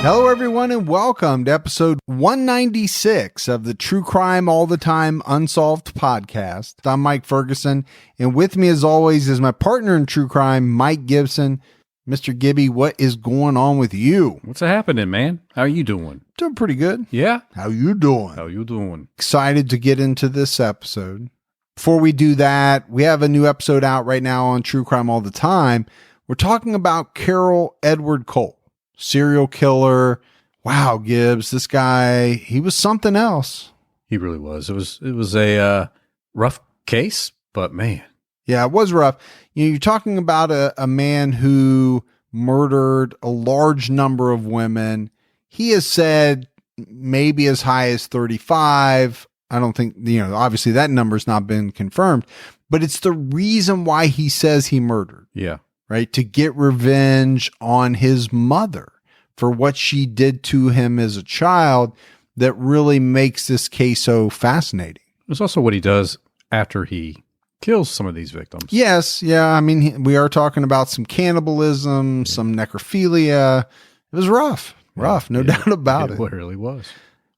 Hello, everyone, and welcome to episode 196 of the True Crime All the Time Unsolved podcast. I'm Mike Ferguson, and with me, as always, is my partner in true crime, Mike Gibson. Mr. Gibby, what is going on with you? What's happening, man? How are you doing? Doing pretty good. Yeah? How you doing? How you doing? Excited to get into this episode. Before we do that, we have a new episode out right now on True Crime All the Time. We're talking about Carol Edward Cole, serial killer. Wow, Gibbs, this guy, he was something else. He really was. It was a rough case, but man. Yeah, it was rough. You're talking about a man who murdered a large number of women. He has said maybe as high as 35. I don't think, obviously that number's not been confirmed, but it's the reason why he says he murdered. Yeah. Right? To get revenge on his mother for what she did to him as a child that really makes this case so fascinating. It's also what he does after he kills some of these victims. Yes. Yeah. I mean, we are talking about some cannibalism, some necrophilia. It was rough. No doubt about it. It really was.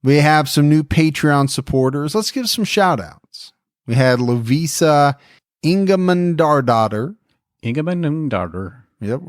We have some new Patreon supporters. Let's give some shout outs. We had Lovisa Ingamundardottir. Yep.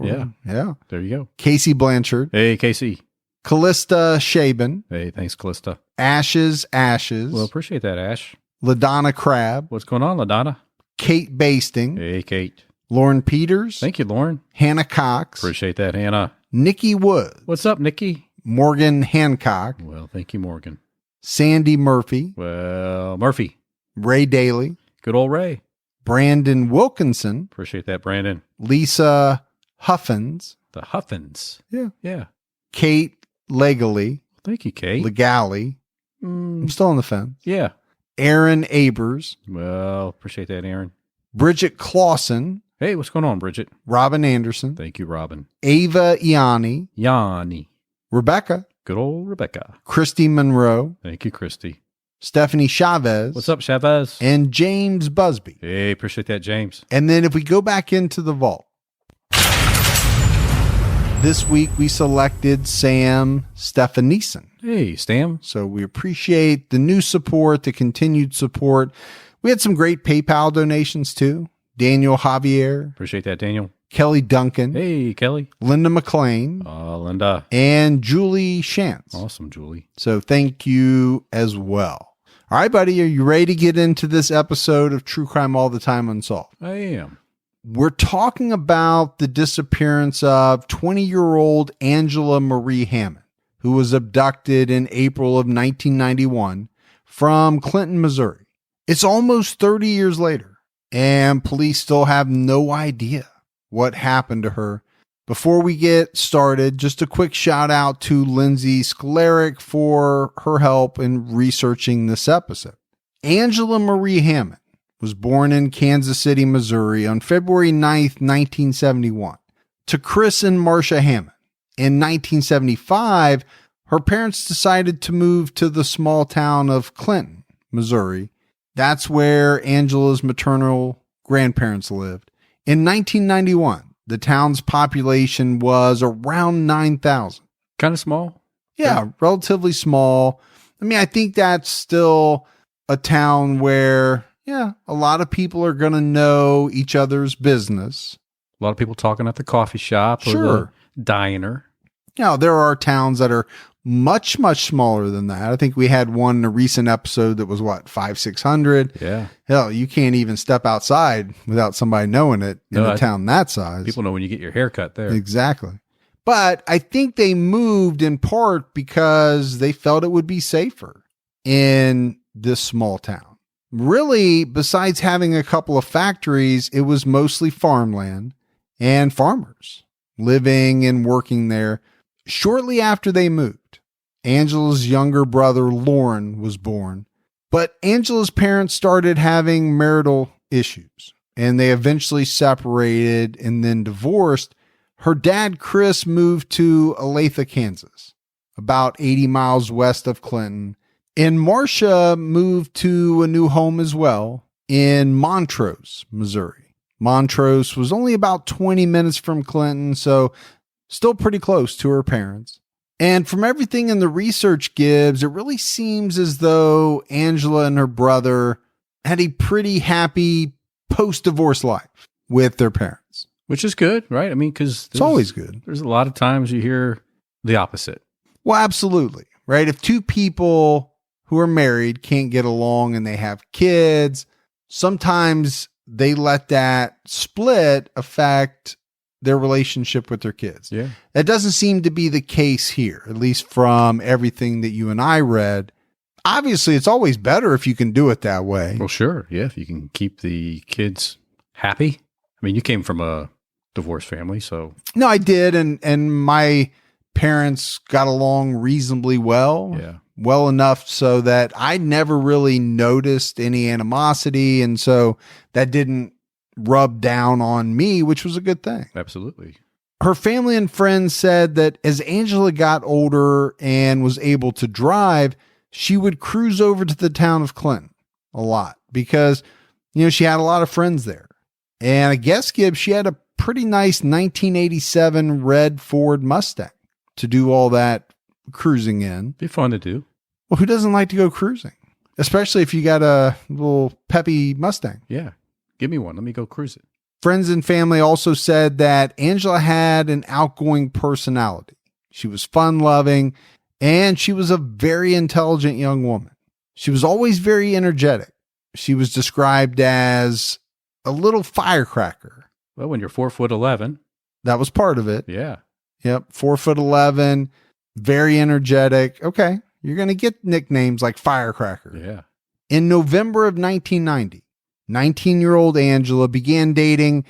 Yeah. There you go. Casey Blanchard. Hey, Casey. Callista Shaban. Hey, thanks, Callista. Ashes. Well, appreciate that, Ash. LaDonna Crab. What's going on, LaDonna? Kate Basting. Hey, Kate. Lauren Peters. Thank you, Lauren. Hannah Cox. Appreciate that, Hannah. Nikki Wood. What's up, Nikki? Morgan Hancock. Well, thank you, Morgan. Sandy Murphy. Well, Murphy. Ray Daly. Good old Ray. Brandon Wilkinson. Appreciate that, Brandon. Lisa Huffins. The Huffins. Yeah. Kate Legally. Thank you, Kate. Legally. I'm still on the fence. Yeah. Aaron Abers. Well, appreciate that, Aaron. Bridget Clausen. Hey, what's going on, Bridget? Robin Anderson. Thank you, Robin. Ava Iani. Yanni. Rebecca. Good old Rebecca. Christy Monroe. Thank you, Christy. Stephanie Chavez. What's up, Chavez? And James Busby. Hey, appreciate that, James. And then if we go back into the vault, this week we selected Sam Stefanieson. Hey, Stam. So we appreciate the new support, the continued support. We had some great PayPal donations too. Daniel Javier. Appreciate that, Daniel. Kelly Duncan. Hey, Kelly. Linda McLean. Linda. And Julie Shantz. Awesome, Julie. So thank you as well. All right, buddy. Are you ready to get into this episode of True Crime All the Time Unsolved? I am. We're talking about the disappearance of 20-year-old Angela Marie Hammond, who was abducted in April of 1991 from Clinton, Missouri. It's almost 30 years later, and police still have no idea what happened to her. Before we get started, just a quick shout out to Lindsay Sklaric for her help in researching this episode. Angela Marie Hammond was born in Kansas City, Missouri on February 9th, 1971, to Chris and Marcia Hammond. In 1975, her parents decided to move to the small town of Clinton, Missouri. That's where Angela's maternal grandparents lived. In 1991, the town's population was around 9,000. Kind of small. Yeah, relatively small. I mean, I think that's still a town where, a lot of people are going to know each other's business. A lot of people talking at the coffee shop or the diner. There are towns that are much, much smaller than that. I think we had one in a recent episode that was 500-600. Yeah. Hell, you can't even step outside without somebody knowing it in a town that size. People know when you get your hair cut there. Exactly. But I think they moved in part because they felt it would be safer in this small town. Really, besides having a couple of factories, it was mostly farmland and farmers living and working there. Shortly after they moved, Angela's younger brother, Lauren, was born. But Angela's parents started having marital issues, and they eventually separated and then divorced. Her dad, Chris, moved to Olathe, Kansas, about 80 miles west of Clinton. And Marcia moved to a new home as well in Montrose, Missouri. Montrose was only about 20 minutes from Clinton, so still pretty close to her parents. And from everything in the research, Gibbs, it really seems as though Angela and her brother had a pretty happy post-divorce life with their parents. Which is good, right? I mean, because it's always good. There's a lot of times you hear the opposite. Well, absolutely, right? If two people who are married can't get along and they have kids, sometimes they let that split affect their relationship with their kids. Yeah. That doesn't seem to be the case here, at least from everything that you and I read. Obviously, it's always better if you can do it that way. Well, sure. Yeah. If you can keep the kids happy. I mean, you came from a divorced family, so. No, I did. And my parents got along reasonably well. Yeah. Well enough so that I never really noticed any animosity. And so that didn't rub down on me, which was a good thing. Absolutely. Her family and friends said that as Angela got older and was able to drive, she would cruise over to the town of Clinton a lot because, she had a lot of friends there. And I guess, Gibbs, she had a pretty nice 1987 red Ford Mustang to do all that cruising in. Be fun to do. Well, who doesn't like to go cruising? Especially if you got a little peppy Mustang. Yeah. Give me one. Let me go cruise it. Friends and family also said that Angela had an outgoing personality. She was fun-loving, and she was a very intelligent young woman. She was always very energetic. She was described as a little firecracker. Well, when you're 4'11". That was part of it. Yeah. Yep. 4'11", very energetic. Okay. You're going to get nicknames like Firecracker. Yeah. In November of 1990, 19-year-old Angela began dating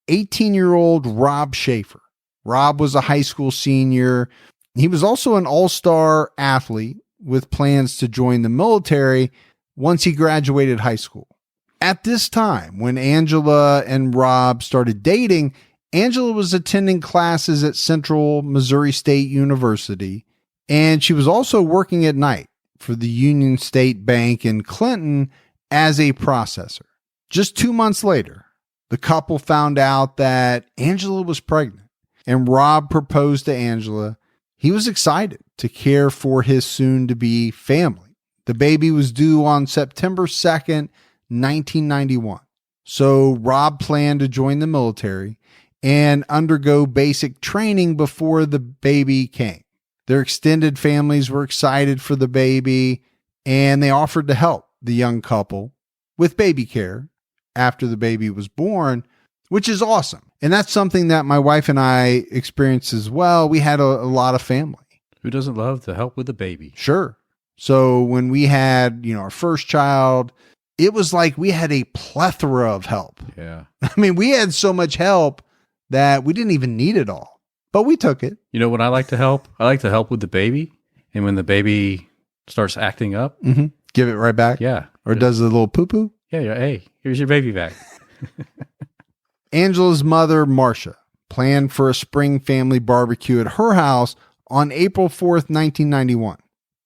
18-year-old Rob Shafer. Rob was a high school senior. He was also an all-star athlete with plans to join the military once he graduated high school. At this time, when Angela and Rob started dating, Angela was attending classes at Central Missouri State University, and she was also working at night for the Union State Bank in Clinton as a processor. Just 2 months later, the couple found out that Angela was pregnant, and Rob proposed to Angela. He was excited to care for his soon-to-be family. The baby was due on September 2nd, 1991. So Rob planned to join the military and undergo basic training before the baby came. Their extended families were excited for the baby, and they offered to help the young couple with baby care after the baby was born, which is awesome. And that's something that my wife and I experienced as well. We had a lot of family. Who doesn't love to help with a baby? Sure. So when we had, our first child, it was like we had a plethora of help. Yeah. I mean, we had so much help that we didn't even need it all, but we took it. You know what I like to help? I like to help with the baby. And when the baby starts acting up, give it right back. Yeah. Or does a little poo-poo. Yeah. Hey, here's your baby back. Angela's mother, Marcia, planned for a spring family barbecue at her house on April 4th, 1991.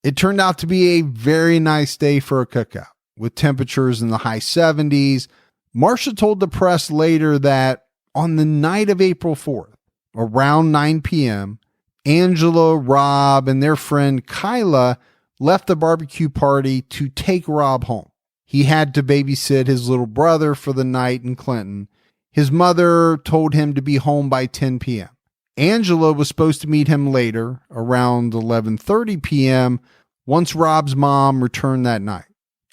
It turned out to be a very nice day for a cookout with temperatures in the high 70s. Marcia told the press later that on the night of April 4th, around 9 p.m., Angela, Rob, and their friend Kyla left the barbecue party to take Rob home. He had to babysit his little brother for the night in Clinton. His mother told him to be home by 10 p.m. Angela was supposed to meet him later, around 11:30 p.m., once Rob's mom returned that night.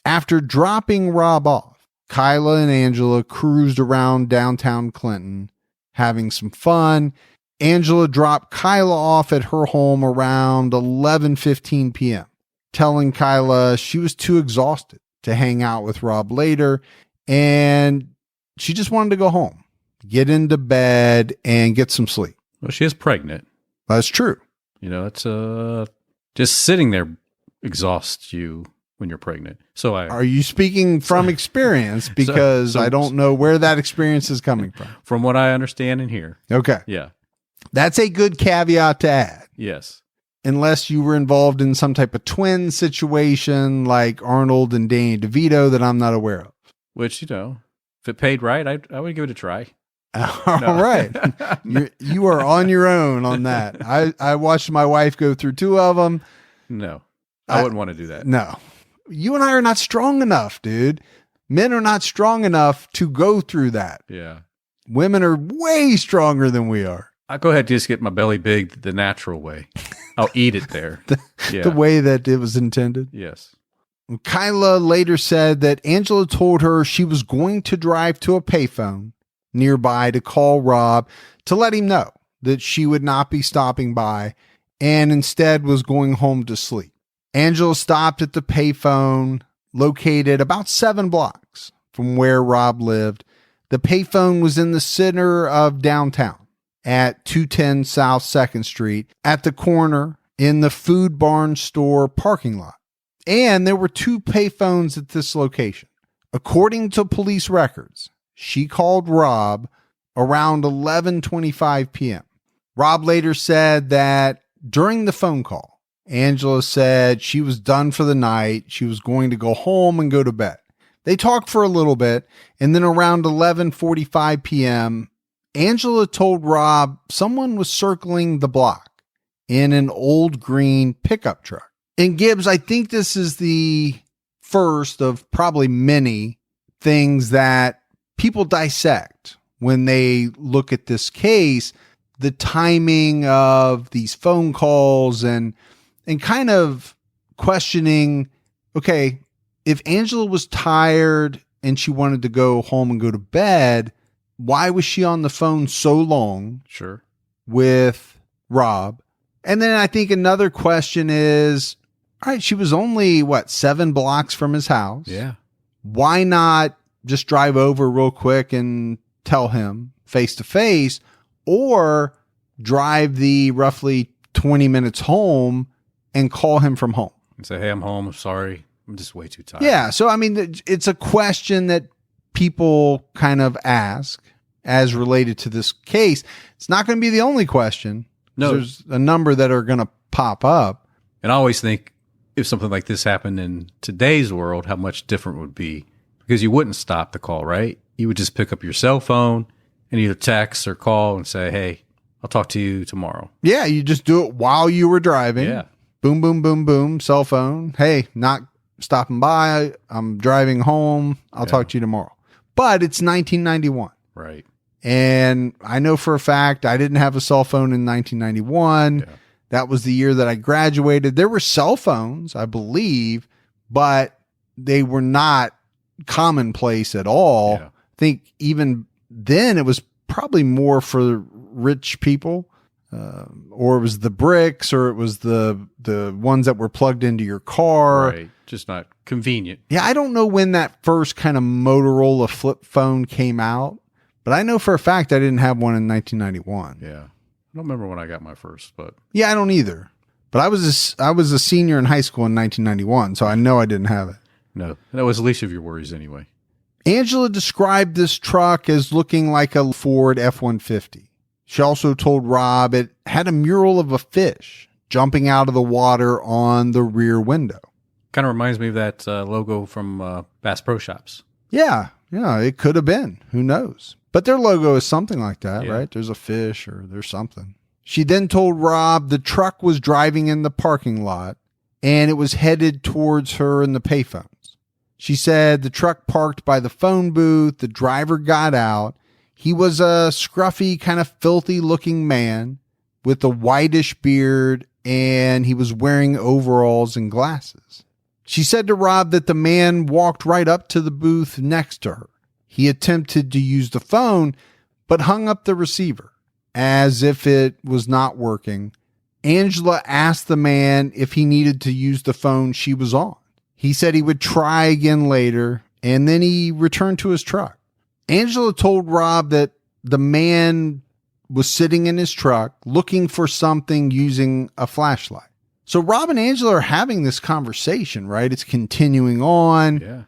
After dropping Rob off, Kyla and Angela cruised around downtown Clinton, having some fun. Angela dropped Kyla off at her home around 11:15 p.m., telling Kyla she was too exhausted to hang out with Rob later, and she just wanted to go home, get into bed, and get some sleep. Well, she is pregnant. That's true. It's just sitting there exhausts you when you're pregnant. So Are you speaking from experience? Because I don't know where that experience is coming from. From what I understand and hear. Okay. Yeah. That's a good caveat to add. Yes. Unless you were involved in some type of twin situation like Arnold and Danny DeVito that I'm not aware of. Which, if it paid right, I would give it a try. All right. You are on your own on that. I watched my wife go through 2 of them. No, I wouldn't want to do that. No. You and I are not strong enough, dude. Men are not strong enough to go through that. Yeah. Women are way stronger than we are. I'll go ahead and just get my belly big the natural way. I'll eat it there. The way that it was intended. Yes. Kyla later said that Angela told her she was going to drive to a payphone nearby to call Rob to let him know that she would not be stopping by and instead was going home to sleep. Angela stopped at the payphone located about 7 blocks from where Rob lived. The payphone was in the center of downtown at 210 South 2nd Street at the corner in the Food Barn store parking lot. And there were 2 payphones at this location. According to police records, she called Rob around 11:25 p.m. Rob later said that during the phone call, Angela said she was done for the night. She was going to go home and go to bed. They talked for a little bit, and then around 11:45 p.m., Angela told Rob someone was circling the block in an old green pickup truck. And Gibbs, I think this is the first of probably many things that people dissect when they look at this case, the timing of these phone calls and kind of questioning, okay, if Angela was tired and she wanted to go home and go to bed, why was she on the phone so long? Sure. With Rob? And then I think another question is, all right, she was only, 7 blocks from his house? Yeah. Why not just drive over real quick and tell him face to face, or drive the roughly 20 minutes home and call him from home? And say, hey, I'm home. I'm sorry. I'm just way too tired. Yeah. So, I mean, it's a question that people kind of ask as related to this case. It's not going to be the only question. No. There's a number that are going to pop up. And I always think if something like this happened in today's world, how much different it would be, because you wouldn't stop the call, right? You would just pick up your cell phone and either text or call and say, hey, I'll talk to you tomorrow. Yeah. You just do it while you were driving. Yeah. Boom, boom, boom, boom. Cell phone. Hey, not stopping by. I'm driving home. I'll talk to you tomorrow. But it's 1991. Right. And I know for a fact I didn't have a cell phone in 1991. Yeah. That was the year that I graduated. There were cell phones, I believe, but they were not commonplace at all. Yeah. I think even then it was probably more for rich people, or it was the bricks, or it was the ones that were plugged into your car. Right. Just not convenient. Yeah, I don't know when that first kind of Motorola flip phone came out, but I know for a fact I didn't have one in 1991. Yeah. I don't remember when I got my first, but Yeah, I don't either. But I was a senior in high school in 1991, so I know I didn't have it. no, that was the least of your worries anyway. Angela described this truck as looking like a Ford F-150. She also told Rob it had a mural of a fish jumping out of the water on the rear window. Kind of reminds me of that logo from Bass Pro Shops. Yeah, it could have been. Who knows? But their logo is something like that, Yeah. right? There's a fish or there's something. She then told Rob the truck was driving in the parking lot and it was headed towards her in the payphones. She said the truck parked by the phone booth. The driver got out. He was a scruffy, kind of filthy looking man with a whitish beard, and he was wearing overalls and glasses. She said to Rob that the man walked right up to the booth next to her. He attempted to use the phone, but hung up the receiver as if it was not working. Angela asked the man if he needed to use the phone she was on. He said he would try again later, and then he returned to his truck. Angela told Rob that the man was sitting in his truck looking for something using a flashlight. So Rob and Angela are having this conversation, right? It's continuing on. Yeah.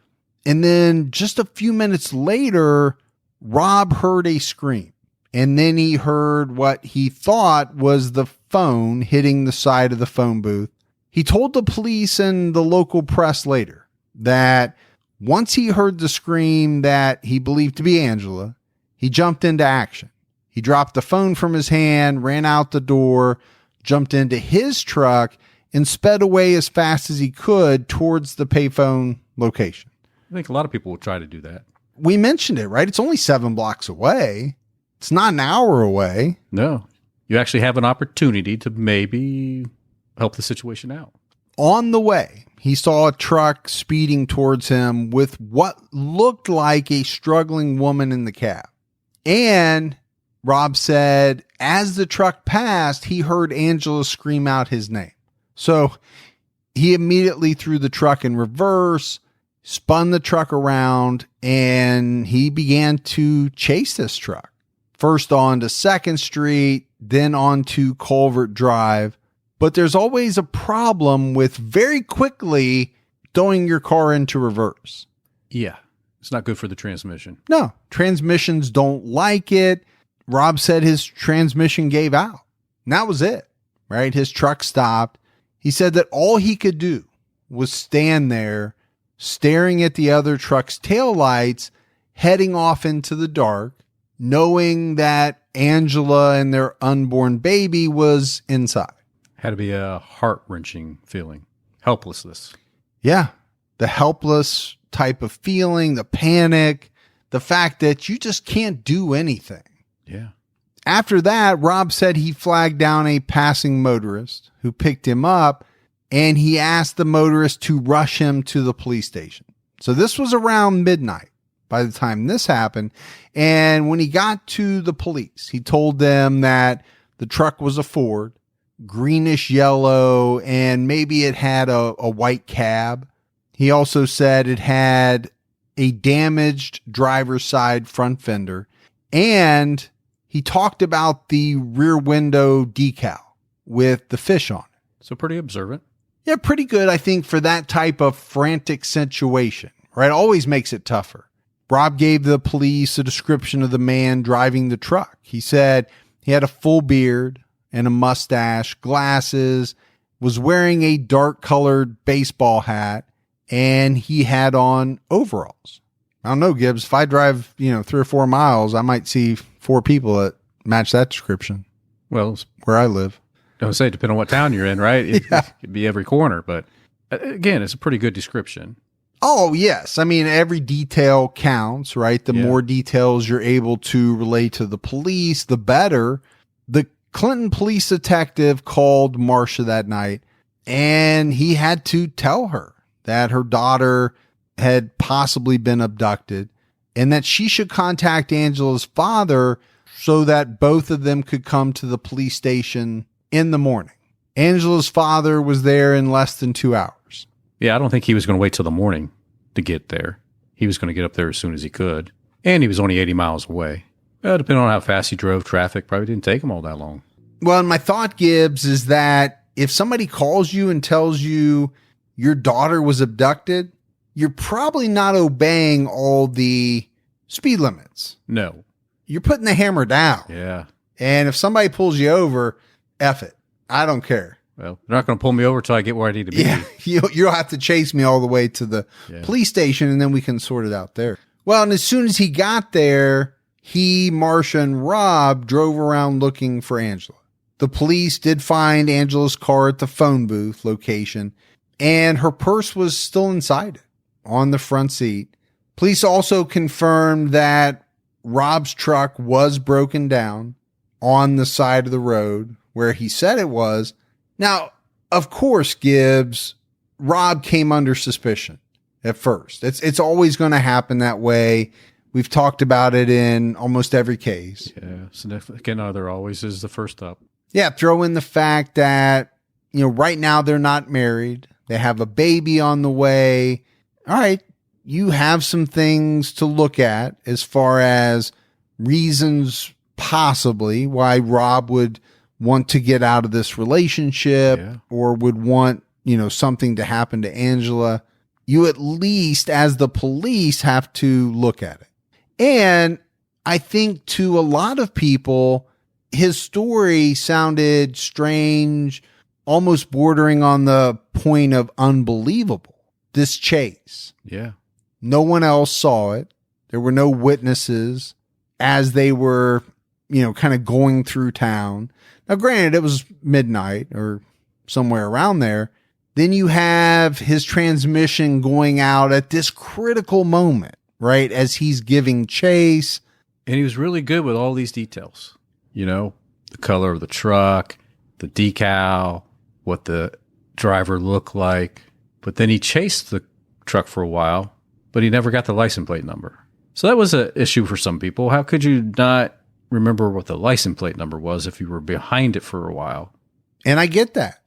And then just a few minutes later, Rob heard a scream. And then he heard what he thought was the phone hitting the side of the phone booth. He told the police and the local press later that once he heard the scream that he believed to be Angela, he jumped into action. He dropped the phone from his hand, ran out the door, jumped into his truck, and sped away as fast as he could towards the payphone location. I think a lot of people will try to do that. We mentioned it, right? It's only 7 blocks away. It's not an hour away. No. You actually have an opportunity to maybe help the situation out. On the way, he saw a truck speeding towards him with what looked like a struggling woman in the cab. And Rob said, as the truck passed, he heard Angela scream out his name. So he immediately threw the truck in reverse, spun the truck around, and he began to chase this truck. First onto 2nd Street, then onto Culvert Drive. But there's always a problem with very quickly throwing your car into reverse. Yeah. It's not good for the transmission. No, transmissions don't like it. Rob said his transmission gave out. And that was it, right? His truck stopped. He said that all he could do was stand there staring at the other truck's taillights, heading off into the dark, knowing that Angela and their unborn baby was inside. Had to be a heart-wrenching feeling. Helplessness. Yeah. The helpless type of feeling, the panic, the fact that you just can't do anything. Yeah. After that, Rob said he flagged down a passing motorist who picked him up, and he asked the motorist to rush him to the police station. So this was around midnight by the time this happened. And when he got to the police, he told them that the truck was a Ford, greenish yellow, and maybe it had a white cab. He also said it had a damaged driver's side front fender, and he talked about the rear window decal with the fish on it. So pretty observant. Yeah, pretty good, I think, for that type of frantic situation, right? Always makes it tougher. Rob gave the police a description of the man driving the truck. He said he had a full beard and a mustache, glasses, was wearing a dark colored baseball hat, and he had on overalls. I don't know, Gibbs, if I drive, 3 or 4 miles, I might see 4 people that match that description. Well, where I live. Don't say, depending on what town you're in, right? It Yeah. could be every corner, but again, it's a pretty good description. Oh, yes. I mean, every detail counts, right? The more details you're able to relate to the police, the better. The Clinton police detective called Marcia that night, and he had to tell her that her daughter had possibly been abducted and that she should contact Angela's father so that both of them could come to the police station in the morning. Angela's father was there in less than 2 hours. Yeah, I don't think he was going to wait till the morning to get there. He was going to get up there as soon as he could. And he was only 80 miles away. Well, depending on how fast he drove, traffic probably didn't take him all that long. Well, and my thought, Gibbs, is that if somebody calls you and tells you your daughter was abducted, you're probably not obeying all the speed limits. No. You're putting the hammer down. Yeah. And if somebody pulls you over, F it. I don't care. Well, they're not going to pull me over until I get where I need to be. Yeah, you'll have to chase me all the way to the police station, and then we can sort it out there. Well, and as soon as he got there, he, Marcia, and Rob drove around looking for Angela. The police did find Angela's car at the phone booth location, and her purse was still inside it on the front seat. Police also confirmed that Rob's truck was broken down on the side of the road where he said it was. Now, of course, Gibbs, Rob came under suspicion at first. It's always going to happen that way. We've talked about it in almost every case. Yeah, significant other always is the first up. Yeah, throw in the fact that, right now they're not married. They have a baby on the way. All right, you have some things to look at as far as reasons possibly why Rob would want to get out of this relationship or would want, something to happen to Angela. You at least, as the police, have to look at it. And I think to a lot of people, his story sounded strange, almost bordering on the point of unbelievable. This chase. Yeah. No one else saw it. There were no witnesses. as they were, kind of going through town. Now, granted, it was midnight or somewhere around there. Then you have his transmission going out at this critical moment, right? As he's giving chase. And he was really good with all these details. The color of the truck, the decal, what the driver looked like. But then he chased the truck for a while, but he never got the license plate number. So that was an issue for some people. How could you not remember what the license plate number was if you were behind it for a while? And I get that.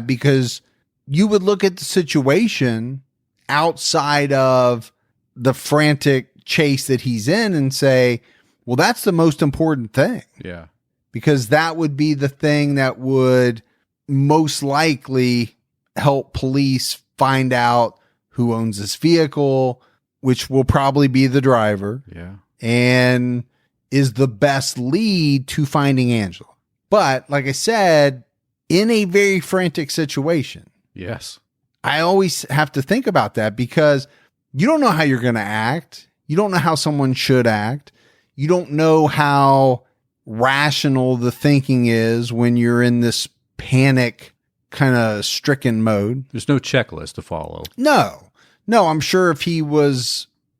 Because you would look at the situation outside of the frantic chase that he's in and say, well, that's the most important thing. Yeah. Because that would be the thing that would most likely help police find out who owns this vehicle, which will probably be the driver. Yeah. And is the best lead to finding Angela. But like I said, in a very frantic situation. Yes. I always have to think about that because you don't know how you're going to act. You don't know how someone should act. You don't know how rational the thinking is when you're in this panic kind of stricken mode. There's no checklist to follow. No, I'm sure if he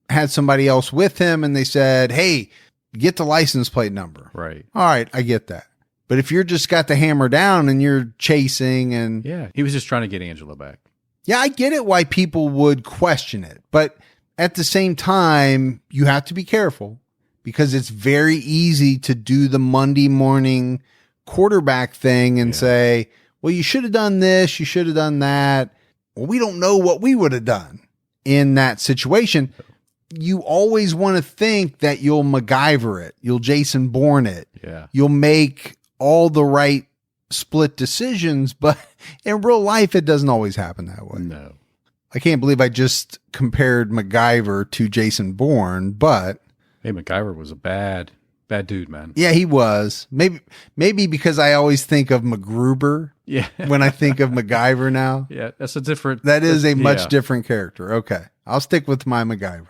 had somebody else with him and they said, hey, get the license plate number. Right. All right. I get that. But if you're just got the hammer down and you're chasing and yeah, he was just trying to get Angela back. Yeah, I get it why people would question it. But at the same time, you have to be careful because it's very easy to do the Monday morning quarterback thing and say, well, you should have done this. You should have done that. Well, we don't know what we would have done in that situation. You always want to think that you'll MacGyver it. You'll Jason Bourne it. Yeah. You'll make all the right split decisions, but in real life, it doesn't always happen that way. No. I can't believe I just compared MacGyver to Jason Bourne, but hey, MacGyver was a bad dude, man. yeah, he was. Maybe because I always think of MacGruber. Yeah. When I think of MacGyver now. Yeah, that is a much different character. Okay. I'll stick with my MacGyver.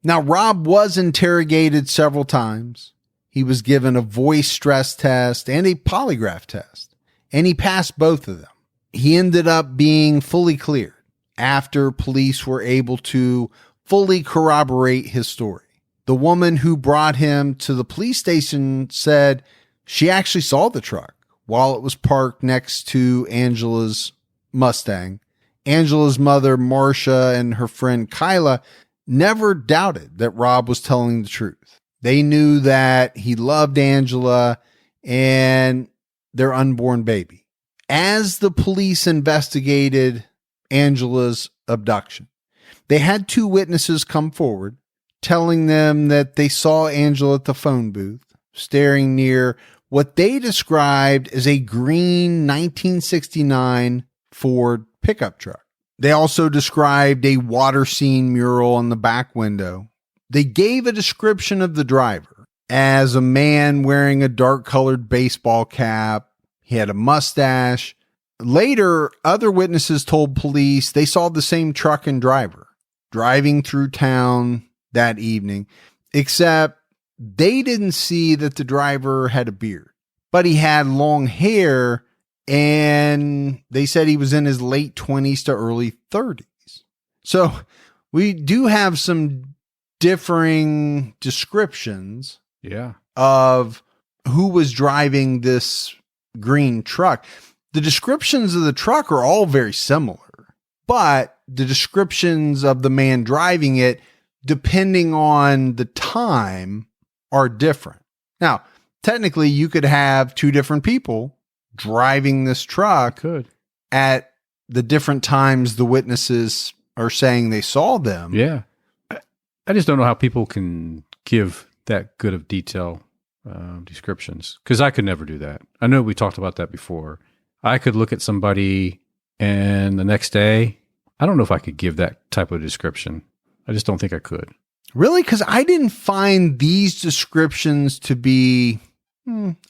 Now, Rob was interrogated several times. He was given a voice stress test and a polygraph test, and he passed both of them. He ended up being fully cleared after police were able to fully corroborate his story. The woman who brought him to the police station said she actually saw the truck while it was parked next to Angela's Mustang. Angela's mother, Marcia, and her friend Kyla never doubted that Rob was telling the truth. They knew that he loved Angela and their unborn baby. As the police investigated Angela's abduction, they had two witnesses come forward telling them that they saw Angela at the phone booth staring near what they described as a green 1969 Ford pickup truck. They also described a water scene mural on the back window. They gave a description of the driver as a man wearing a dark-colored baseball cap. He had a mustache. Later, other witnesses told police they saw the same truck and driver driving through town that evening, except they didn't see that the driver had a beard, but he had long hair, and they said he was in his late 20s to early 30s. So we do have some differing descriptions of who was driving this green truck. The descriptions of the truck are all very similar, but the descriptions of the man driving it, depending on the time, are different. Now, technically, you could have two different people driving this truck at the different times the witnesses are saying they saw them. Yeah. I just don't know how people can give that good of detail descriptions, because I could never do that. I know we talked about that before. I could look at somebody and the next day, I don't know if I could give that type of description. I just don't think I could. Really? Because I didn't find these descriptions to be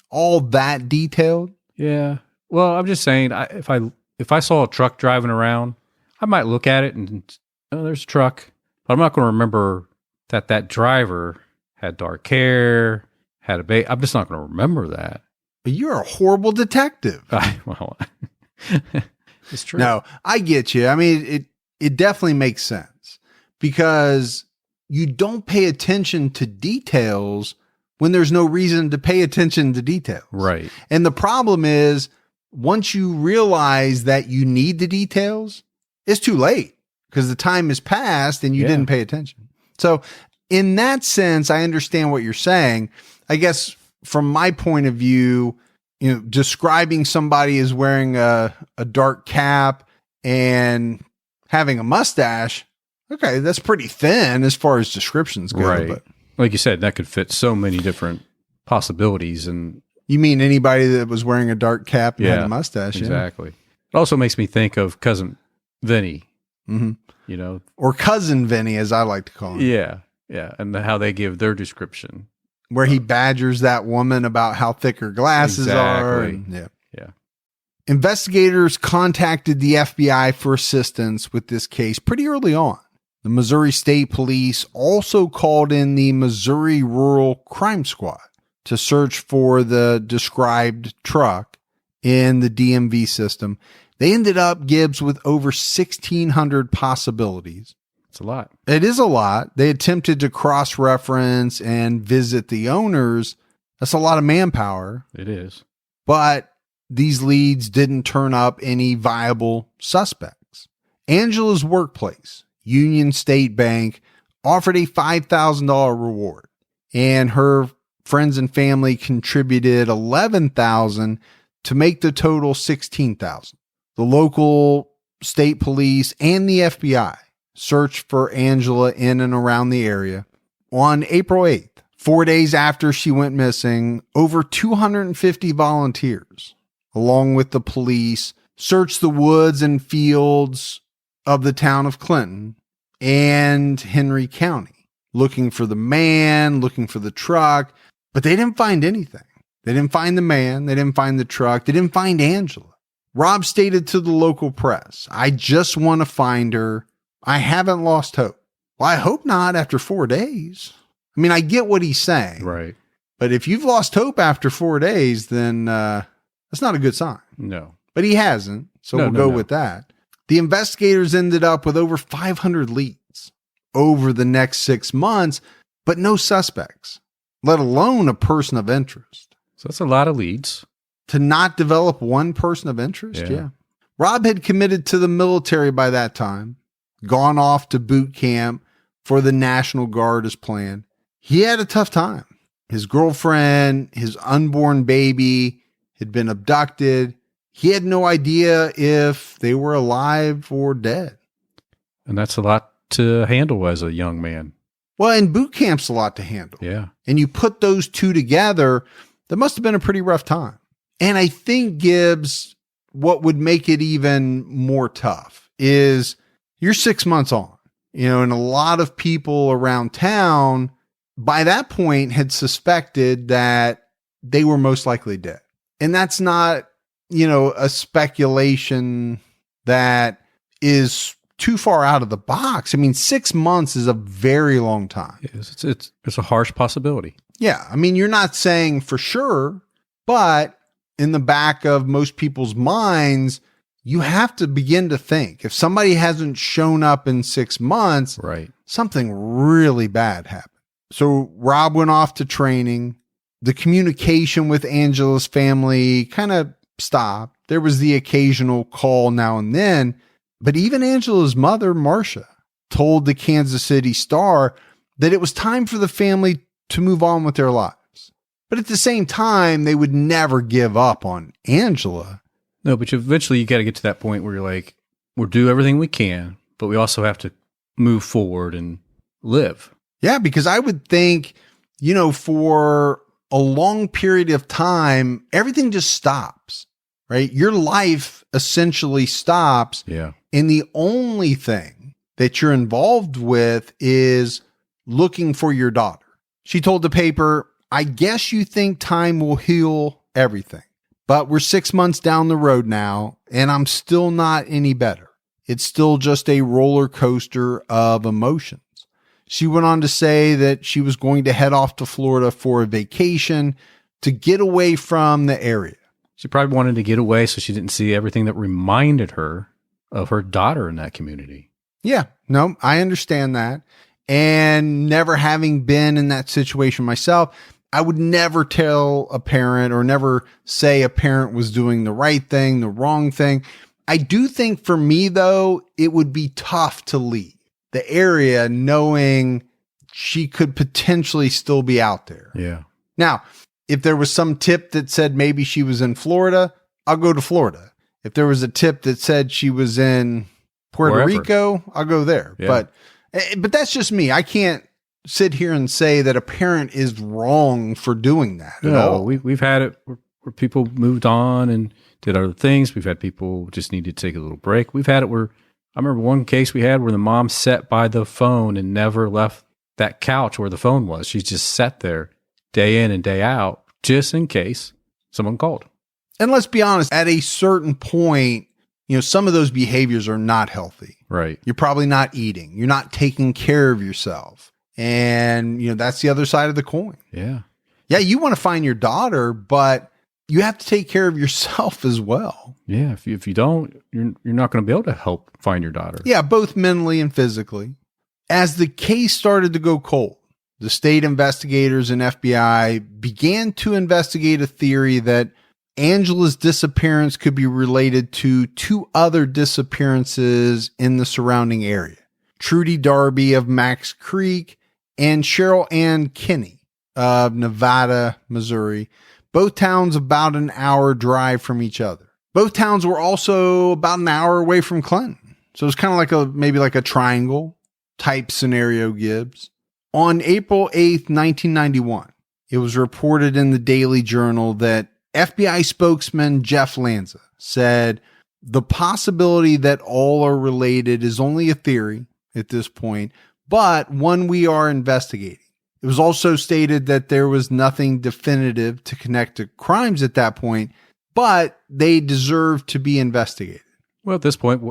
all that detailed. Yeah. Well, I'm just saying, if I saw a truck driving around, I might look at it and, oh, there's a truck. But I'm not going to remember that driver had dark hair, had a baby. I'm just not going to remember that. But you're a horrible detective. Well, it's true. No, I get you. I mean, it definitely makes sense because you don't pay attention to details when there's no reason to pay attention to details. Right. And the problem is once you realize that you need the details, it's too late because the time has passed and you didn't pay attention. So in that sense, I understand what you're saying. I guess from my point of view, describing somebody as wearing a dark cap and having a mustache, okay, that's pretty thin as far as descriptions go. Right. But like you said, that could fit so many different possibilities. And you mean anybody that was wearing a dark cap and had a mustache? Exactly. It also makes me think of Cousin Vinny, or Cousin Vinny, as I like to call him. Yeah. Yeah. And how they give their description. Where he badgers that woman about how thick her glasses are. Yeah. Investigators contacted the FBI for assistance with this case pretty early on. The Missouri State Police also called in the Missouri Rural Crime Squad to search for the described truck in the DMV system. They ended up, Gibbs, with over 1,600 possibilities. It's a lot. It is a lot. They attempted to cross-reference and visit the owners. That's a lot of manpower. It is. But these leads didn't turn up any viable suspects. Angela's workplace, Union State Bank, offered a $5,000 reward, and her friends and family contributed $11,000 to make the total $16,000. The local state police and the FBI searched for Angela in and around the area. On April 8th, 4 days after she went missing, over 250 volunteers, along with the police, searched the woods and fields of the town of Clinton and Henry County, looking for the man, looking for the truck, but they didn't find anything. They didn't find the man. They didn't find the truck. They didn't find Angela. Rob stated to the local press, "I just want to find her. I haven't lost hope." Well, I hope not after 4 days. I mean, I get what he's saying. Right. But if you've lost hope after 4 days, then that's not a good sign. No. But he hasn't, so we'll go with that. The investigators ended up with over 500 leads over the next 6 months, but no suspects, let alone a person of interest. So that's a lot of leads. To not develop one person of interest? Yeah. Rob had committed to the military by that time, gone off to boot camp for the National Guard as planned. He had a tough time. His girlfriend, his unborn baby had been abducted. He had no idea if they were alive or dead. And that's a lot to handle as a young man. Well, and boot camp's a lot to handle. Yeah. And you put those two together, that must have been a pretty rough time. And I think, Gibbs, what would make it even more tough is you're 6 months on, and a lot of people around town by that point had suspected that they were most likely dead. And that's not, a speculation that is too far out of the box. I mean, 6 months is a very long time. It's a harsh possibility. Yeah. I mean, you're not saying for sure, but in the back of most people's minds, you have to begin to think if somebody hasn't shown up in 6 months, right, something really bad happened. So Rob went off to training. The communication with Angela's family kind of stopped. There was the occasional call now and then, but even Angela's mother, Marcia, told the Kansas City Star that it was time for the family to move on with their lives. But at the same time, they would never give up on Angela. No, but eventually you got to get to that point where you're like, we'll do everything we can, but we also have to move forward and live. Yeah, because I would think, for a long period of time, everything just stops, right? Your life essentially stops. Yeah. And the only thing that you're involved with is looking for your daughter. She told the paper, "I guess you think time will heal everything, but we're 6 months down the road now, and I'm still not any better. It's still just a roller coaster of emotions." She went on to say that she was going to head off to Florida for a vacation to get away from the area. She probably wanted to get away so she didn't see everything that reminded her of her daughter in that community. Yeah, no, I understand that. And never having been in that situation myself, I would never tell a parent or never say a parent was doing the right thing, the wrong thing. I do think for me, though, it would be tough to leave the area knowing she could potentially still be out there. Yeah. Now, if there was some tip that said maybe she was in Florida, I'll go to Florida. If there was a tip that said she was in Puerto Rico, I'll go there. Yeah. But that's just me. I can't sit here and say that a parent is wrong for doing that at all. We've had it where people moved on and did other things. We've had people just need to take a little break. We've had it where I remember one case we had where the mom sat by the phone and never left that couch where the phone was. She just sat there day in and day out just in case someone called. And let's be honest, at a certain point, some of those behaviors are not healthy. Right. You're probably not eating. You're not taking care of yourself. And, that's the other side of the coin. Yeah. Yeah, you want to find your daughter, but you have to take care of yourself as well. Yeah. If you don't, you're not going to be able to help find your daughter. Yeah, both mentally and physically. As the case started to go cold, the state investigators and FBI began to investigate a theory that Angela's disappearance could be related to two other disappearances in the surrounding area. Trudy Darby of Max Creek and Cheryl Ann Kinney of Nevada, Missouri, both towns about an hour drive from each other. Both towns were also about an hour away from Clinton. So it's kind of maybe like a triangle type scenario, Gibbs. On April 8th, 1991, it was reported in the Daily Journal that FBI spokesman Jeff Lanza said the possibility that all are related is only a theory at this point, but one we are investigating. It was also stated that there was nothing definitive to connect to crimes at that point, but they deserve to be investigated. Well, at this point,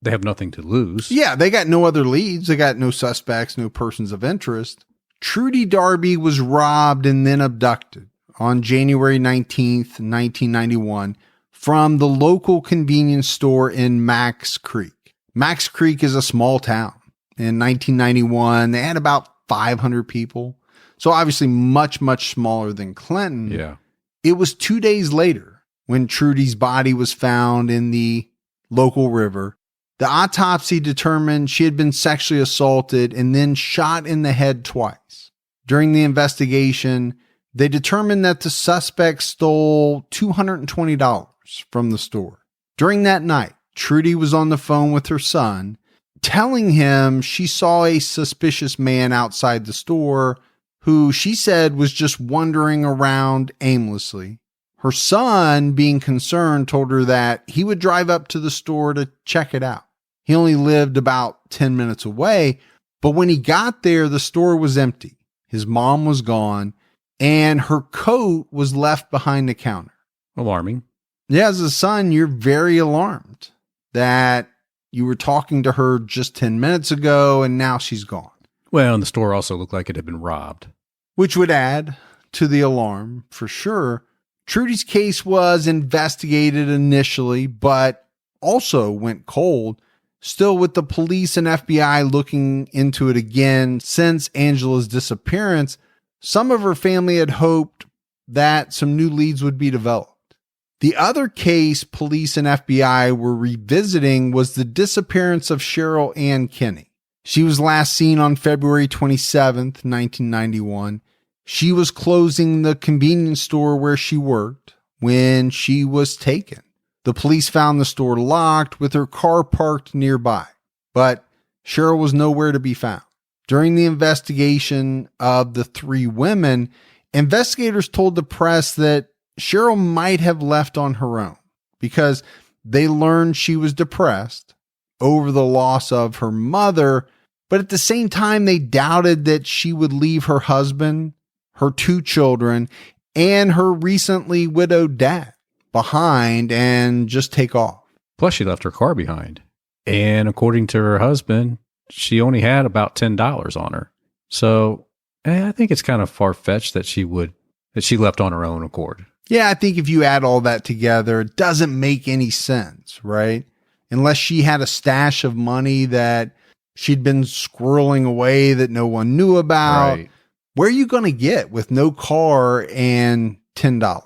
they have nothing to lose. Yeah, they got no other leads. They got no suspects, no persons of interest. Trudy Darby was robbed and then abducted on January 19th, 1991, from the local convenience store in Max Creek. Max Creek is a small town. In 1991, they had about 500 people. So obviously much, much smaller than Clinton. Yeah. It was 2 days later when Trudy's body was found in the local river. The autopsy determined she had been sexually assaulted and then shot in the head twice. During the investigation, they determined that the suspect stole $220 from the store. During that night, Trudy was on the phone with her son, telling him she saw a suspicious man outside the store who she said was just wandering around aimlessly. Her son, being concerned, told her that he would drive up to the store to check it out. He only lived about 10 minutes away, but when he got there, the store was empty. His mom was gone, and her coat was left behind the counter. Alarming. Yeah, as a son, you're very alarmed that you were talking to her just 10 minutes ago, and now she's gone. Well, and the store also looked like it had been robbed. Which would add to the alarm, for sure. Trudy's case was investigated initially, but also went cold. Still, with the police and FBI looking into it again since Angela's disappearance, some of her family had hoped that some new leads would be developed. The other case police and FBI were revisiting was the disappearance of Cheryl Ann Kinney. She was last seen on February 27th, 1991. She was closing the convenience store where she worked when she was taken. The police found the store locked with her car parked nearby, but Cheryl was nowhere to be found. During the investigation of the three women, investigators told the press that Cheryl might have left on her own because they learned she was depressed over the loss of her mother, but at the same time, they doubted that she would leave her husband, her two children, and her recently widowed dad behind and just take off. Plus, she left her car behind. And according to her husband, she only had about $10 on her. So I think it's kind of far-fetched that she left on her own accord. Yeah, I think if you add all that together, it doesn't make any sense, right? Unless she had a stash of money that she'd been squirreling away that no one knew about. Right. Where are you going to get with no car and $10?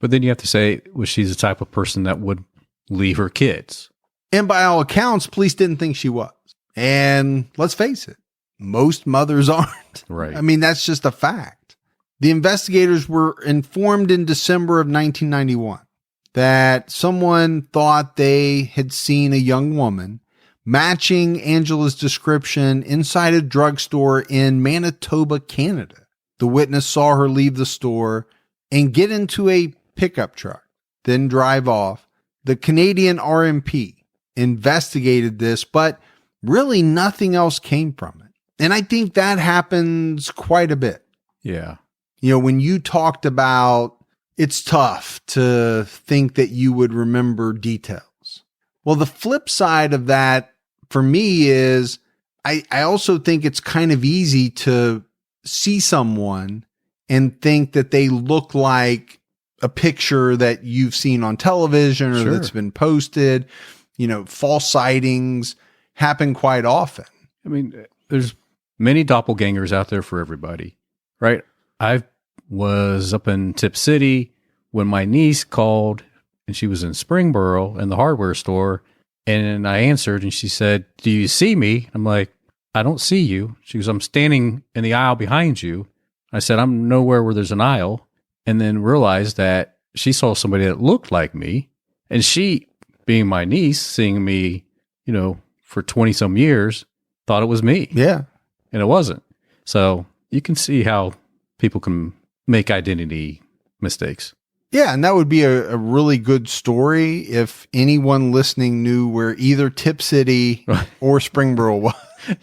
But then you have to say, was she the type of person that would leave her kids? And by all accounts, police didn't think she was. And let's face it, most mothers aren't. Right. I mean, that's just a fact. The investigators were informed in December of 1991 that someone thought they had seen a young woman matching Angela's description inside a drugstore in Manitoba, Canada. The witness saw her leave the store and get into a pickup truck, then drive off. The Canadian RMP investigated this, but really nothing else came from it. And I think that happens quite a bit. Yeah. You know, when you talked about it's tough to think that you would remember details. Well, the flip side of that for me is I also think it's kind of easy to see someone and think that they look like a picture that you've seen on television or Sure. that's been posted. You know, false sightings happen quite often. I mean, there's many doppelgangers out there for everybody, right? I was up in Tip City when my niece called, and she was in Springboro in the hardware store, and I answered, and she said, "Do you see me?" I'm like, "I don't see you." She goes, "I'm standing in the aisle behind you." I said, "I'm nowhere where there's an aisle," and then realized that she saw somebody that looked like me, and she, being my niece, seeing me, you know, for 20 some years, thought it was me. Yeah. And it wasn't. So you can see how people can make identity mistakes. Yeah, and that would be a really good story if anyone listening knew where either Tip City or Springboro was.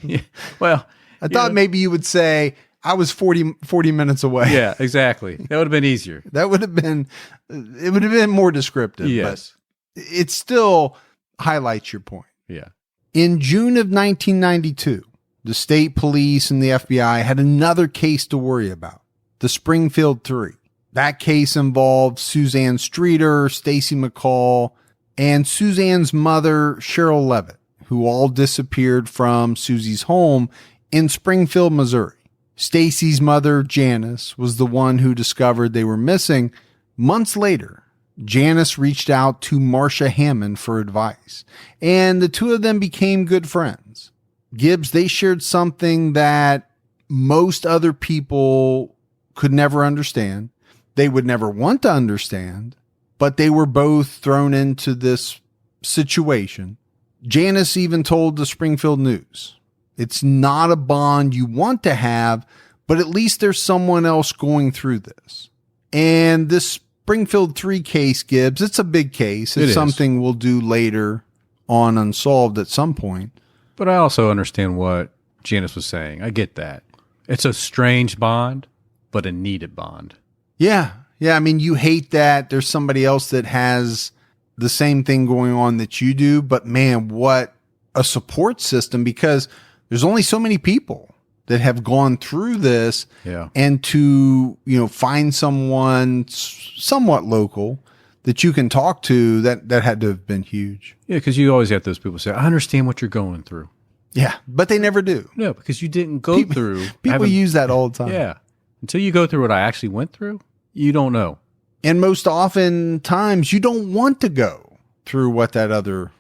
Yeah. Well, I thought maybe you would say, I was 40 minutes away. Yeah, exactly. That would have been easier. That would have been, it would have been more descriptive. Yes. But it still highlights your point. Yeah. In June of 1992, the state police and the FBI had another case to worry about, the Springfield Three. That case involved Suzanne Streeter, Stacy McCall, and Suzanne's mother, Cheryl Levitt, who all disappeared from Susie's home in Springfield, Missouri. Stacy's mother, Janice, was the one who discovered they were missing. Months later, Janice reached out to Marcia Hammond for advice, and the two of them became good friends. Gibbs, they shared something that most other people could never understand. They would never want to understand, but they were both thrown into this situation. Janice even told the Springfield News, "It's not a bond you want to have, but at least there's someone else going through this." And this Springfield 3 case, Gibbs, it's a big case. It's something we'll do later on Unsolved at some point. But I also understand what Janice was saying. I get that. It's a strange bond, but a needed bond. Yeah. Yeah. I mean, you hate that there's somebody else that has the same thing going on that you do, but man, what a support system, because there's only so many people that have gone through this. Yeah. And to, you know, find someone somewhat local that you can talk to, that had to have been huge. Yeah, because you always have those people say, "I understand what you're going through." Yeah. But they never do. No, because you didn't go through. People use that all the time. Yeah. Until you go through what I actually went through, you don't know. And most often times you don't want to go through what that other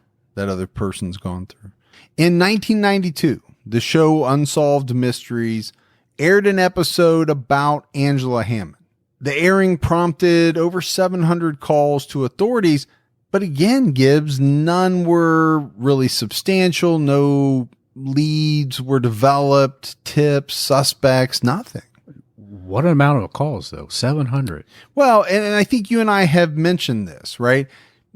person's gone through. In 1992, the show Unsolved Mysteries aired an episode about Angela Hammond. The airing prompted over 700 calls to authorities, but again, Gibbs, none were really substantial. No leads were developed, tips, suspects, nothing. What amount of calls, though? 700. Well, and I think you and I have mentioned this, right?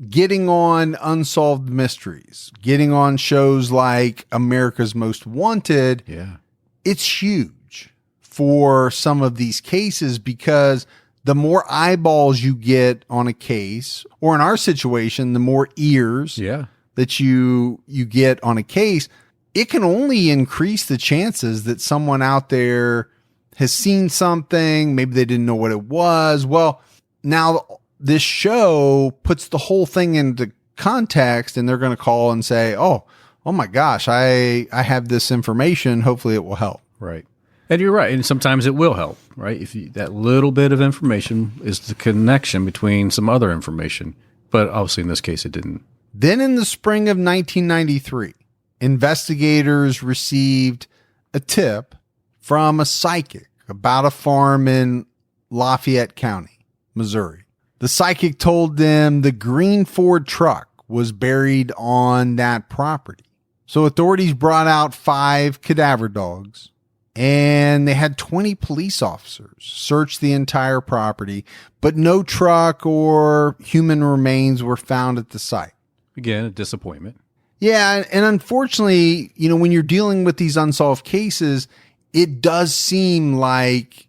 Getting on Unsolved Mysteries, getting on shows like America's Most Wanted, Yeah. it's huge for some of these cases, because the more eyeballs you get on a case, or in our situation, the more ears Yeah. that you get on a case, it can only increase the chances that someone out there has seen something. Maybe they didn't know what it was. Well, now this show puts the whole thing into context, and they're going to call and say, oh my gosh, I have this information. Hopefully it will help. Right. And you're right. And sometimes it will help, right? If that little bit of information is the connection between some other information. But obviously in this case, it didn't. Then in the spring of 1993, investigators received a tip from a psychic about a farm in Lafayette County, Missouri. The psychic told them the green Ford truck was buried on that property. So authorities brought out 5 cadaver dogs, and they had 20 police officers search the entire property, but no truck or human remains were found at the site. Again, a disappointment. Yeah, and unfortunately, when you're dealing with these unsolved cases, it does seem like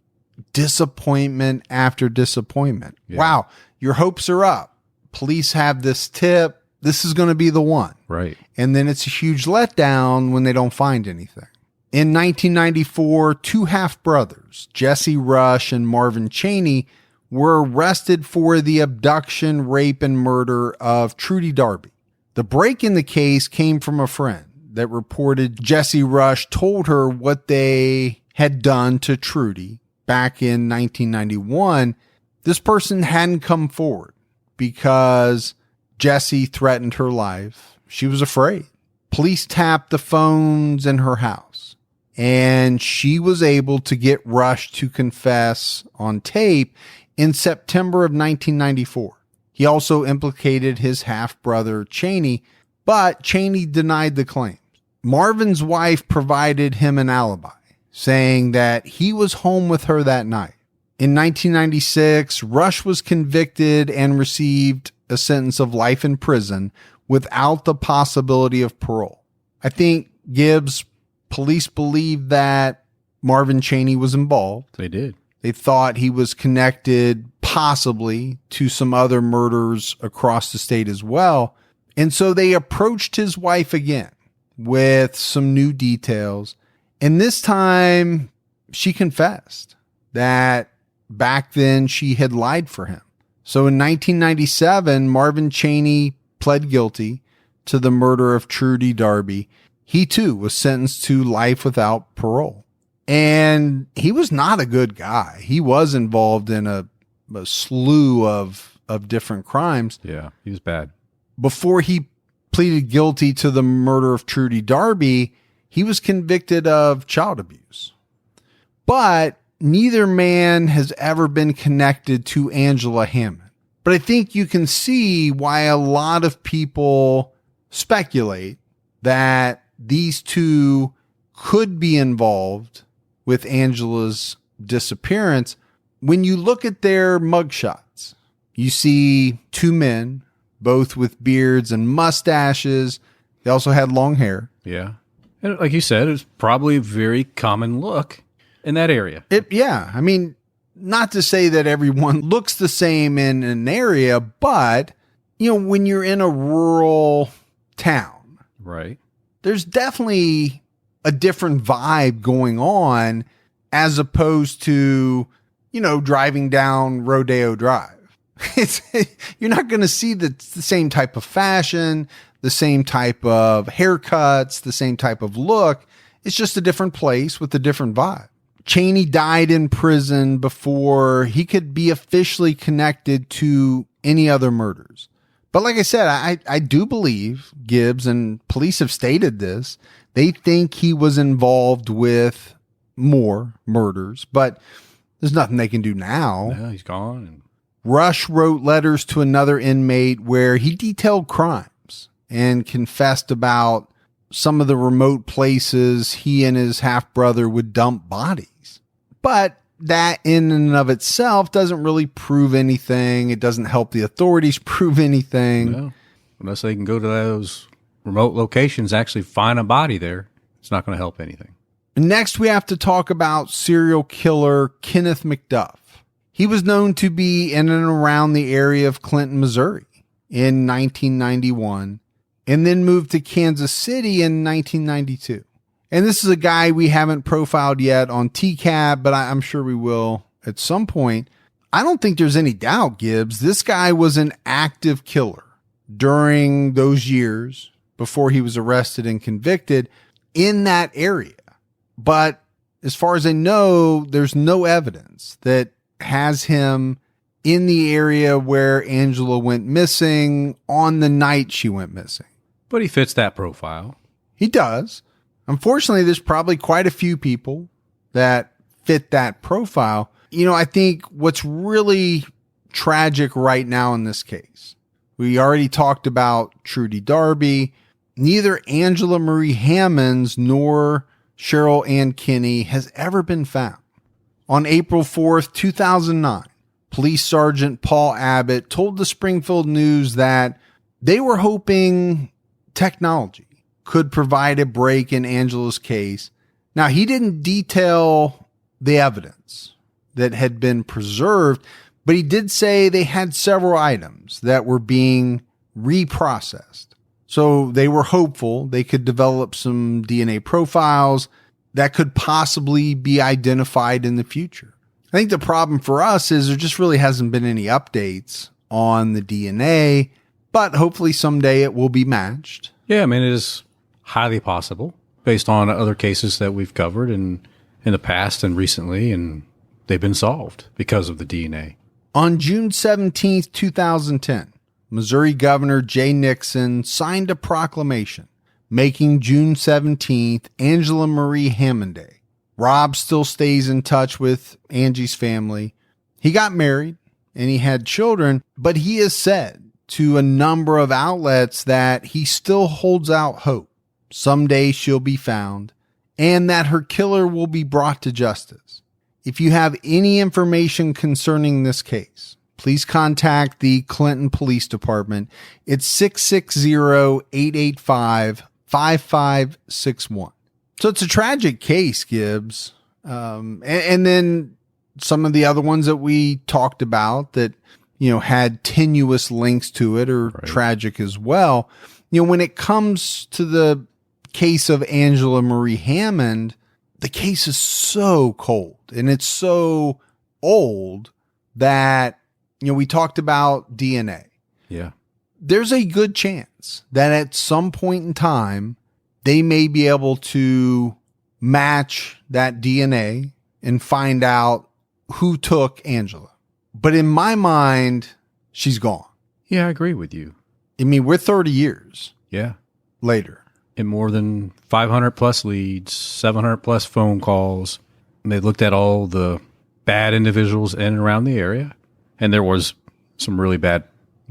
disappointment after disappointment. Yeah. Wow, your hopes are up. Police have this tip. This is going to be the one. Right. And then it's a huge letdown when they don't find anything. In 1994, 2 half-brothers, Jesse Rush and Marvin Chaney, were arrested for the abduction, rape, and murder of Trudy Darby. The break in the case came from a friend that reported Jesse Rush told her what they had done to Trudy back in 1991. This person hadn't come forward because Jesse threatened her life. She was afraid. Police tapped the phones in her house, and she was able to get Rush to confess on tape in September of 1994. He also implicated his half-brother Chaney, but Chaney denied the claims. Marvin's wife provided him an alibi, saying that he was home with her that night. In 1996, Rush was convicted and received a sentence of life in prison without the possibility of parole. I think Gibbs police believed that Marvin Chaney was involved. They did. They thought he was connected possibly to some other murders across the state as well. And so they approached his wife again with some new details. And this time she confessed that back then she had lied for him. So in 1997, Marvin Chaney pled guilty to the murder of Trudy Darby. He too was sentenced to life without parole. And he was not a good guy. He was involved in a slew of different crimes. Yeah, he was bad. Before he pleaded guilty to the murder of Trudy Darby, he was convicted of child abuse. But neither man has ever been connected to Angela Hammond. But I think you can see why a lot of people speculate that these two could be involved with Angela's disappearance. When you look at their mugshots, you see 2 men, both with beards and mustaches. They also had long hair. Yeah. And like you said, it was probably a very common look in that area. Yeah. I mean, not to say that everyone looks the same in an area, but, when you're in a rural town, right, there's definitely a different vibe going on as opposed to, driving down Rodeo Drive. You're not going to see the same type of fashion, the same type of haircuts, the same type of look. It's just a different place with a different vibe. Chaney died in prison before he could be officially connected to any other murders. But like I said, I do believe Gibbs, and police have stated this, they think he was involved with more murders, but there's nothing they can do now. Yeah, he's gone. Rush wrote letters to another inmate where he detailed crimes and confessed about some of the remote places he and his half-brother would dump bodies. But that in and of itself doesn't really prove anything. It doesn't help the authorities prove anything. No, unless they can go to those remote locations, actually find a body there, it's not going to help anything. Next, we have to talk about serial killer Kenneth McDuff. He was known to be in and around the area of Clinton, Missouri in 1991. and then moved to Kansas City in 1992. And this is a guy we haven't profiled yet on TCAP, but I'm sure we will at some point. I don't think there's any doubt, Gibbs. This guy was an active killer during those years before he was arrested and convicted in that area. But as far as I know, there's no evidence that has him in the area where Angela went missing on the night she went missing. But he fits that profile. He does. Unfortunately, there's probably quite a few people that fit that profile. You know, I think what's really tragic right now in this case, we already talked about Trudy Darby. Neither Angela Marie Hammond nor Cheryl Ann Kinney has ever been found. On April 4th, 2009, Police Sergeant Paul Abbott told the Springfield News that they were hoping technology could provide a break in Angela's case. Now, he didn't detail the evidence that had been preserved, but he did say they had several items that were being reprocessed. So they were hopeful they could develop some DNA profiles that could possibly be identified in the future. I think the problem for us is there just really hasn't been any updates on the DNA, but hopefully someday it will be matched. Yeah, I mean, it is highly possible based on other cases that we've covered in the past and recently, and they've been solved because of the DNA. On June 17th, 2010, Missouri Governor Jay Nixon signed a proclamation making June 17th Angela Marie Hammond Day. Rob still stays in touch with Angie's family. He got married and he had children, but he has said to a number of outlets that he still holds out hope. Someday she'll be found and that her killer will be brought to justice. If you have any information concerning this case, please contact the Clinton Police Department. It's 660-885-5561. So it's a tragic case, Gibbs. And then some of the other ones that we talked about that, you know, had tenuous links to it or tragic as well. You know, when it comes to the case of Angela Marie Hammond, the case is so cold and it's so old that, you know, we talked about DNA. Yeah. There's a good chance that at some point in time, they may be able to match that DNA and find out who took Angela. But in my mind, she's gone. Yeah, I agree with you. I mean, we're 30 years later. And more than 500 plus leads, 700 plus phone calls. And they looked at all the bad individuals in and around the area. And there was some really bad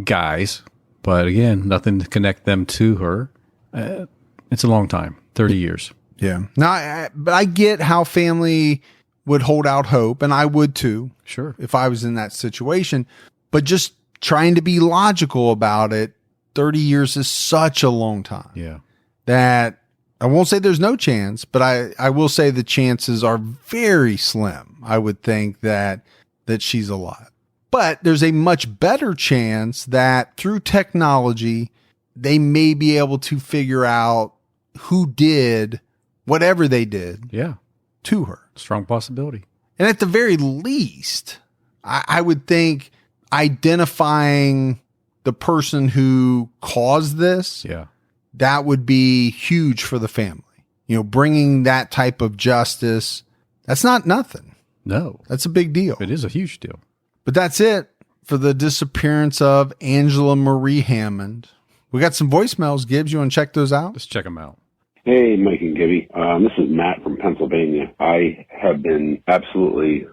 guys. But again, nothing to connect them to her. It's a long time, 30 years. Yeah. Now, but I get how family would hold out hope, and I would too. Sure. If I was in that situation. But just trying to be logical about it, 30 years is such a long time. Yeah. That I won't say there's no chance, but I will say the chances are very slim. I would think that she's alive. But there's a much better chance that through technology, they may be able to figure out who did whatever they did to her. Strong possibility. And at the very least, I would think identifying the person who caused this, that would be huge for the family. You know, bringing that type of justice, that's not nothing. No. That's a big deal. It is a huge deal. But that's it for the disappearance of Angela Marie Hammond. We got some voicemails, Gibbs. You want to check those out? Let's check them out. Hey, Mike and Gibby. This is Matt from Pennsylvania. I have been absolutely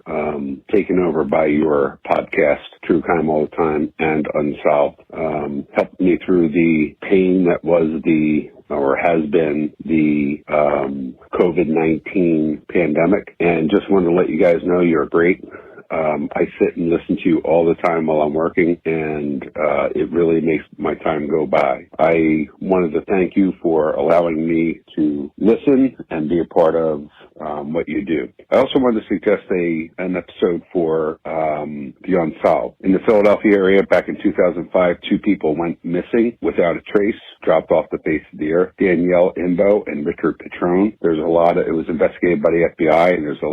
taken over by your podcast, True Crime All the Time and Unsolved. Helped me through the pain that was or has been the COVID-19 pandemic. And just wanted to let you guys know you're great. I sit and listen to you all the time while I'm working, and it really makes my time go by. I wanted to thank you for allowing me to listen and be a part of what you do. I also wanted to suggest an episode for the Unsolved. In the Philadelphia area back in 2005, 2 people went missing without a trace, dropped off the face of the earth. Danielle Imbo and Richard Petrone. It was investigated by the FBI, and there's a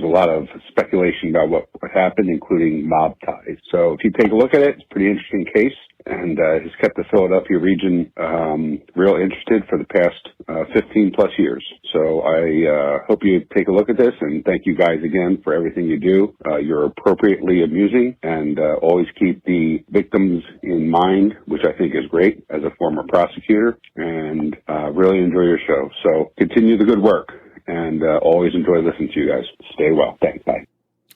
lot of speculation about what happened, including mob ties. So if you take a look at it, it's a pretty interesting case, and has kept the Philadelphia region real interested for the past 15 plus years. So I hope you take a look at this, and thank you guys again for everything you do. You're appropriately amusing, and always keep the victims in mind, which I think is great as a former prosecutor, and really enjoy your show. So continue the good work, and always enjoy listening to you guys. Stay well. Thanks. Bye.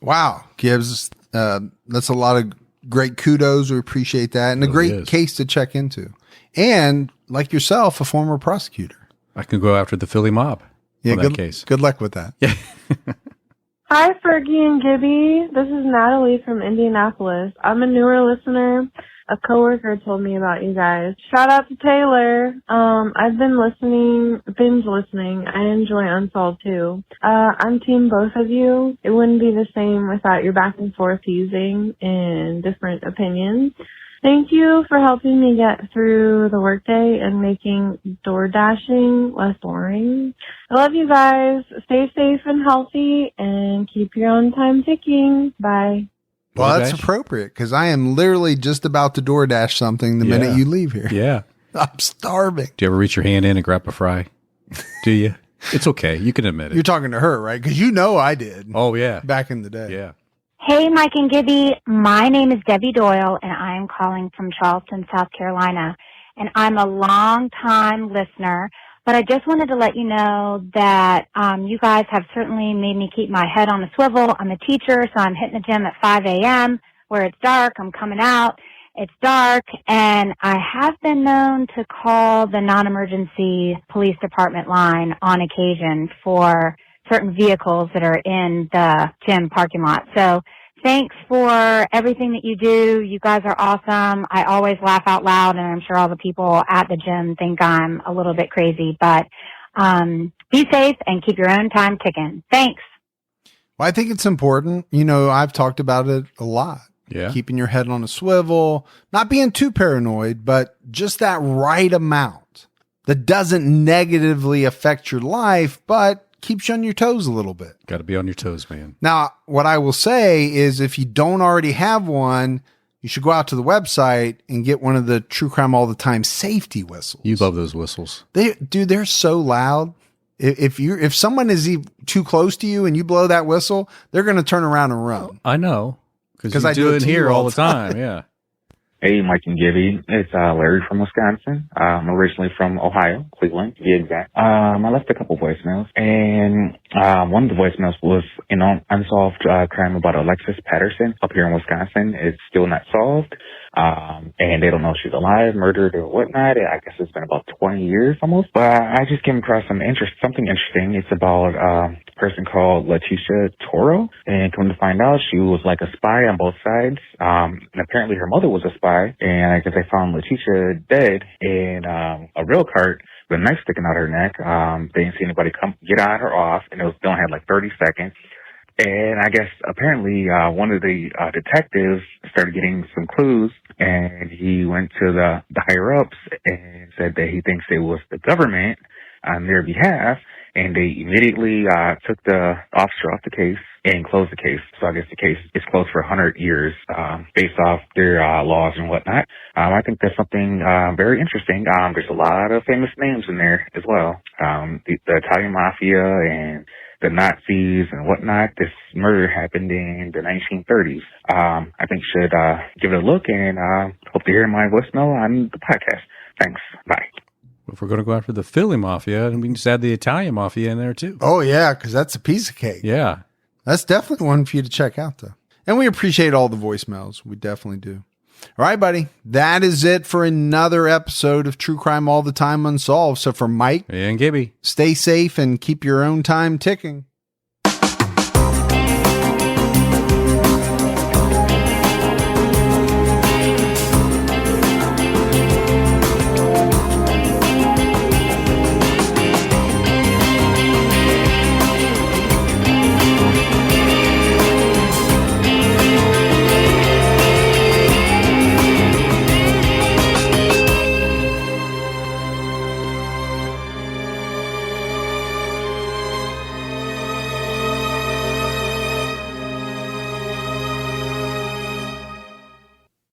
Wow, Gibbs, that's a lot of great kudos. We appreciate that, and a great case to check into. And like yourself, a former prosecutor. I can go after the Philly mob. Yeah, that case. Good luck with that. Yeah. Hi, Fergie and Gibby. This is Natalie from Indianapolis. I'm a newer listener. A coworker told me about you guys. Shout out to Taylor. I've been binge listening. I enjoy Unsolved too. I'm team both of you. It wouldn't be the same without your back and forth teasing and different opinions. Thank you for helping me get through the workday and making door dashing less boring. I love you guys. Stay safe and healthy, and keep your own time ticking. Bye. Well, that's appropriate, because I am literally just about to DoorDash something the minute you leave here. Yeah. I'm starving. Do you ever reach your hand in and grab a fry? Do you? It's okay. You can admit it. You're talking to her, right? Because you know I did. Oh, yeah. Back in the day. Yeah. Hey, Mike and Gibby. My name is Debbie Doyle, and I'm calling from Charleston, South Carolina. And I'm a long-time listener, but I just wanted to let you know that you guys have certainly made me keep my head on a swivel. I'm a teacher, so I'm hitting the gym at 5 a.m. where it's dark. I'm coming out. It's dark, and I have been known to call the non-emergency police department line on occasion for certain vehicles that are in the gym parking lot. So thanks for everything that you do. You guys are awesome. I always laugh out loud, and I'm sure all the people at the gym think I'm a little bit crazy, but be safe and keep your own time ticking. Thanks. Well, I think it's important. You know, I've talked about it a lot. Yeah. Keeping your head on a swivel, not being too paranoid, but just that right amount that doesn't negatively affect your life, but keeps you on your toes a little bit. Got to be on your toes, man. Now, what I will say is if you don't already have one, you should go out to the website and get one of the True Crime All the Time safety whistles. You love those whistles. They're so loud. If someone is too close to you and you blow that whistle, they're going to turn around and run. I know. Because I do it to here you all the time. Yeah. Hey, Mike and Gibby. It's Larry from Wisconsin. I'm originally from Ohio, Cleveland, to be exact. I left a couple voicemails, and one of the voicemails was an unsolved crime about Alexis Patterson up here in Wisconsin. It's still not solved, and they don't know if she's alive, murdered, or whatnot. I guess it's been about 20 years almost. But I just came across something interesting. It's about a person called Letitia Toro, and come to find out, she was like a spy on both sides. And apparently her mother was a spy. And I guess they found Letitia dead in a rail cart with a knife sticking out her neck. They didn't see anybody come get on or off, and they only had like 30 seconds. And I guess apparently one of the detectives started getting some clues, and he went to the higher ups and said that he thinks it was the government on their behalf. And they immediately took the officer off the case and closed the case. So I guess the case is closed for 100 years based off their laws and whatnot. I think that's something very interesting. There's a lot of famous names in there as well. The Italian Mafia and the Nazis and whatnot. This murder happened in the 1930s. I think you should give it a look, and hope to hear my voicemail on the podcast. Thanks. Bye. If we're going to go after the Philly Mafia, we can just add the Italian Mafia in there too. Oh, yeah, because that's a piece of cake. Yeah. That's definitely one for you to check out, though. And we appreciate all the voicemails. We definitely do. All right, buddy. That is it for another episode of True Crime All the Time Unsolved. So for Mike and Gibby, stay safe and keep your own time ticking.